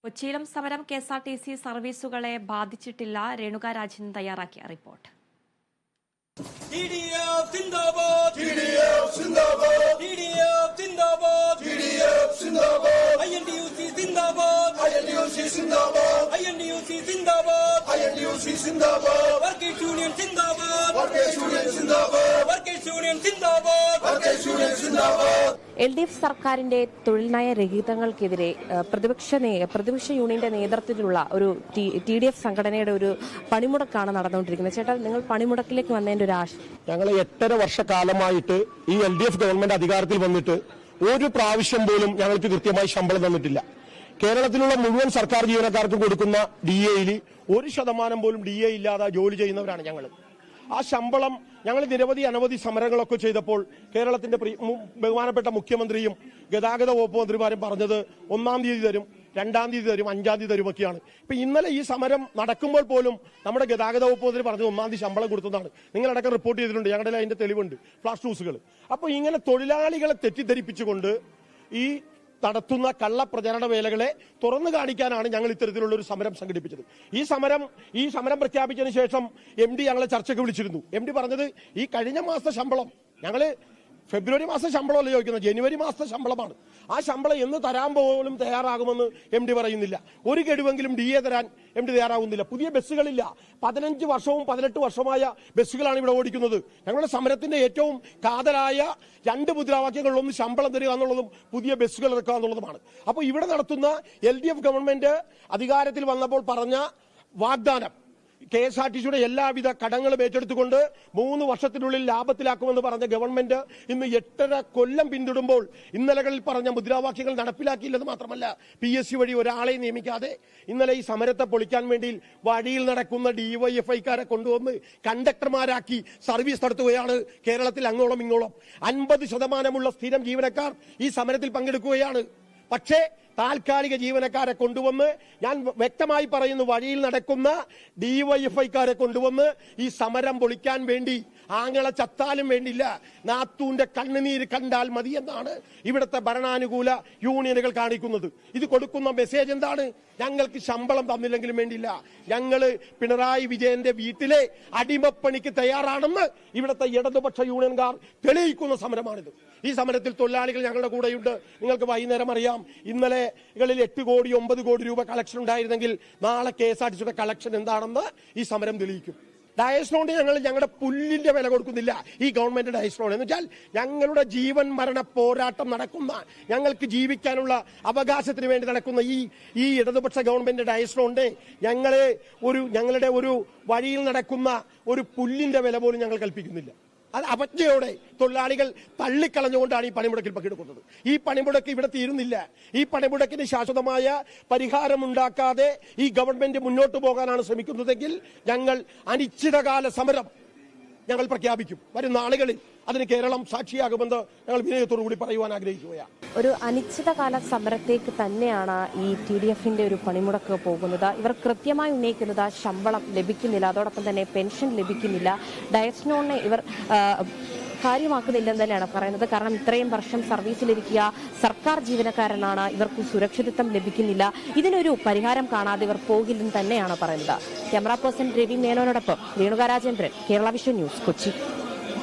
കൊച്ചിയിലും സമരം കെഎസ്ആർടിസി സർവീസുകളെ ബാധിച്ചിട്ടില്ല. രേണുക രാജൻ തയ്യാറാക്കിയ റിപ്പോർട്ട്. എൽഡിഎഫ് സർക്കാരിന്റെ തൊഴിൽ നയ രഹിതങ്ങൾക്കെതിരെ പ്രതിപക്ഷ യൂണിയന്റെ നേതൃത്വത്തിലുള്ള ഒരു ടിഡിഎഫ് സംഘടനയുടെ ഒരു പണിമുടക്കാണ് നടന്നുകൊണ്ടിരിക്കുന്നത്. ചേട്ടാ, നിങ്ങൾ പണിമുടക്കിലേക്ക് വന്നതിന്റെ ഒരു ആശയം? ഞങ്ങൾ 8.5 വർഷക്കാലമായിട്ട് ഈ എൽഡിഎഫ് ഗവൺമെന്റ് അധികാരത്തിൽ വന്നിട്ട് ഒരു പ്രാവശ്യം പോലും ഞങ്ങൾക്ക് കൃത്യമായി ശമ്പളം തന്നിട്ടില്ല. കേരളത്തിലുള്ള മുഴുവൻ സർക്കാർ ജീവനക്കാർക്കും കൊടുക്കുന്ന DA-യിൽ 1% പോലും DA ഇല്ലാതെ ജോലി ചെയ്യുന്നവരാണ് ഞങ്ങൾ. ആ ശമ്പളം ഞങ്ങൾ അനവധി സമരങ്ങളൊക്കെ ചെയ്തപ്പോൾ കേരളത്തിന്റെ ബഹുമാനപ്പെട്ട മുഖ്യമന്ത്രിയും ഗതാഗത വകുപ്പ് മന്ത്രിമാരും പറഞ്ഞത് 1-ാം തീയതി തരും, 2-ാം തീയതി തരും, 5-ാം തീയതി തരുമൊക്കെയാണ്. ഇപ്പൊ ഇന്നലെ ഈ സമരം നടക്കുമ്പോൾ പോലും നമ്മുടെ ഗതാഗത വകുപ്പ് മന്ത്രി പറഞ്ഞത് 1-ാം തീയതി ശമ്പളം കൊടുത്തതാണ്. നിങ്ങളടക്കം റിപ്പോർട്ട് ചെയ്തിട്ടുണ്ട്, ഞങ്ങളുടെ അതിന്റെ തെളിവുണ്ട്, ഫ്ലാഷ് ന്യൂസുകൾ. അപ്പൊ ഇങ്ങനെ തൊഴിലാളികളെ തെറ്റിദ്ധരിപ്പിച്ചുകൊണ്ട് ഈ നടത്തുന്ന കള്ളപ്രചരണ വേലകളെ തുറന്നു കാണിക്കാനാണ് ഞങ്ങൾ ഇത്തരത്തിലുള്ള ഒരു സമരം സംഘടിപ്പിച്ചത്. ഈ സമരം പ്രഖ്യാപിച്ചതിന് ശേഷം MD ഞങ്ങളെ ചർച്ചയ്ക്ക് വിളിച്ചിരുന്നു. MD പറഞ്ഞത് ഈ കഴിഞ്ഞ മാസത്തെ ശമ്പളം, ഞങ്ങള് ഫെബ്രുവരി മാസം ശമ്പളമല്ല ചോദിക്കുന്നത്, ജനുവരി മാസത്തെ ശമ്പളമാണ്. ആ ശമ്പളം എന്ന് തരാൻ പോലും തയ്യാറാകുമെന്ന് MD പറയുന്നില്ല. ഒരു ഗഡുവെങ്കിലും DA തരാൻ MD തയ്യാറാകുന്നില്ല. പുതിയ ബസ്സുകളില്ല. 15 വർഷവും 18 വർഷമായ ബസ്സുകളാണ് ഇവിടെ ഓടിക്കുന്നത്. ഞങ്ങളുടെ സമരത്തിന്റെ ഏറ്റവും കാതലായ 2 മുദ്രാവാക്യങ്ങളിലൊന്ന് ശമ്പളം തരിക എന്നുള്ളതും പുതിയ ബസ്സുകൾ ഇറക്കുക എന്നുള്ളതുമാണ്. അപ്പോൾ ഇവിടെ നടത്തുന്ന LDF ഗവൺമെന്റ് അധികാരത്തിൽ വന്നപ്പോൾ പറഞ്ഞ വാഗ്ദാനം, KSRTCയുടെ എല്ലാവിധ കടങ്ങളും ഏറ്റെടുത്തുകൊണ്ട് 3 വർഷത്തിനുള്ളിൽ ലാഭത്തിലാക്കുമെന്ന് പറഞ്ഞ ഗവൺമെന്റ് ഇന്ന് 8.5 കൊല്ലം പിന്തുടരുമ്പോൾ ഇന്നലകളിൽ പറഞ്ഞ മുദ്രാവാക്യങ്ങൾ നടപ്പിലാക്കിയില്ലെന്ന് മാത്രമല്ല, PSC വഴി ഒരാളെ നിയമിക്കാതെ ഇന്നലെ ഈ സമരത്തെ പൊളിക്കാൻ വേണ്ടി വഴിയിൽ നടക്കുന്ന DYFIക്കാരെ കൊണ്ടുവന്ന് കണ്ടക്ടർമാരാക്കി സർവീസ് നടത്തുകയാണ്. കേരളത്തിൽ അങ്ങോളം ഇങ്ങോളം 50% സ്ഥിരം ജീവനക്കാർ ഈ സമരത്തിൽ പങ്കെടുക്കുകയാണ്. പക്ഷേ താൽക്കാലിക ജീവനക്കാരെ കൊണ്ടുവന്ന്, ഞാൻ വ്യക്തമായി പറയുന്നു, വഴിയിൽ നടക്കുന്ന DYFIക്കാരെ കൊണ്ടുവന്ന് ഈ സമരം പൊളിക്കാൻ വേണ്ടി ആങ്ങളെ ചത്താലും വേണ്ടില്ല, നാത്തൂന്റെ കണ്ണുനീര് കണ്ടാൽ മതി എന്നാണ് ഇവിടുത്തെ ഭരണാനുകൂല യൂണിയനുകൾ കാണിക്കുന്നത്. ഇത് കൊടുക്കുന്ന മെസ്സേജ് എന്താണ്? ഞങ്ങൾക്ക് ശമ്പളം തന്നില്ലെങ്കിലും വേണ്ടില്ല, ഞങ്ങള് പിണറായി വിജയന്റെ വീട്ടിലെ അടിമപ്പണിക്ക് തയ്യാറാണെന്ന് ഇവിടുത്തെ ഇടതുപക്ഷ യൂണിയൻകാർ തെളിയിക്കുന്ന സമരമാണിത്. ഈ സമരത്തിൽ തൊഴിലാളികൾ ഞങ്ങളുടെ കൂടെയുണ്ട്. നിങ്ങൾക്ക് വൈകുന്നേരം അറിയാം, ഇന്നലെകളിൽ 8 കോടി 9 കോടി രൂപ കളക്ഷൻ ഉണ്ടായിരുന്നെങ്കിൽ നാളെ KSRTCയുടെ കളക്ഷൻ എന്താണെന്ന് ഈ സമരം തെളിയിക്കും. ഡയസ്ലോണിന് ഞങ്ങളുടെ പുല്ലിന്റെ വില കൊടുക്കുന്നില്ല ഈ ഗവൺമെന്റ് ഡയസ്ലോൺ എന്ന് വെച്ചാൽ ഞങ്ങളുടെ ജീവൻ മരണ പോരാട്ടം നടക്കുന്ന, ഞങ്ങൾക്ക് ജീവിക്കാനുള്ള അവകാശത്തിന് വേണ്ടി നടക്കുന്ന ഈ ഇടതുപക്ഷ ഗവൺമെന്റ് ഡയസ്ലോണിന്റെ ഞങ്ങളുടെ ഒരു വഴിയിൽ നടക്കുന്ന ഒരു പുല്ലിന്റെ വില പോലും ഞങ്ങൾ കൽപ്പിക്കുന്നില്ല. അത് അവജ്ഞയോടെ തൊഴിലാളികൾ തള്ളിക്കളഞ്ഞുകൊണ്ടാണ് ഈ പണിമുടക്കിൽ പങ്കെടുക്കുന്നത്. ഈ പണിമുടക്ക് ഇവിടെ തീരുന്നില്ല. ഈ പണിമുടക്കിന് ശാശ്വതമായ പരിഹാരമുണ്ടാക്കാതെ ഈ ഗവൺമെന്റ് മുന്നോട്ട് പോകാനാണ് ശ്രമിക്കുന്നതെങ്കിൽ ഞങ്ങൾ അനിശ്ചിതകാല സമരം ഞങ്ങൾ പ്രഖ്യാപിക്കും. വരും നാളുകളിൽ അതിന് കേരളം സാക്ഷിയാകുമെന്ന് ഞങ്ങൾ വിനയത്തോടു കൂടി പറയുവാൻ ആഗ്രഹിക്കുകയാണ്. ഒരു അനിശ്ചിതകാല സമരത്തേക്ക് തന്നെയാണ് ഈ TDFന്റെ ഒരു പണിമുടക്ക് പോകുന്നത്. ഇവർ കൃത്യമായി ഉന്നയിക്കുന്നത് ശമ്പളം ലഭിക്കുന്നില്ല, അതോടൊപ്പം തന്നെ പെൻഷൻ ലഭിക്കുന്നില്ല, ഡയസ്ലോണിനെ ഇവർ കാര്യമാക്കുന്നില്ലെന്ന് തന്നെയാണ് പറയുന്നത്. കാരണം ഇത്രയും വർഷം സർവീസിലിരിക്കുക സർക്കാർ ജീവനക്കാരനാണ്, ഇവർക്ക് സുരക്ഷിതത്വം ലഭിക്കുന്നില്ല, ഇതിനൊരു പരിഹാരം കാണാതെ ഇവർ പോകില്ലെന്ന് തന്നെയാണ് പറയുന്നത്. ക്യാമറ പേഴ്സൺ രവി മേനോനോടൊപ്പം രേണുക രാജേന്ദ്രൻ, കേരള വിഷൻ ന്യൂസ്, കൊച്ചി.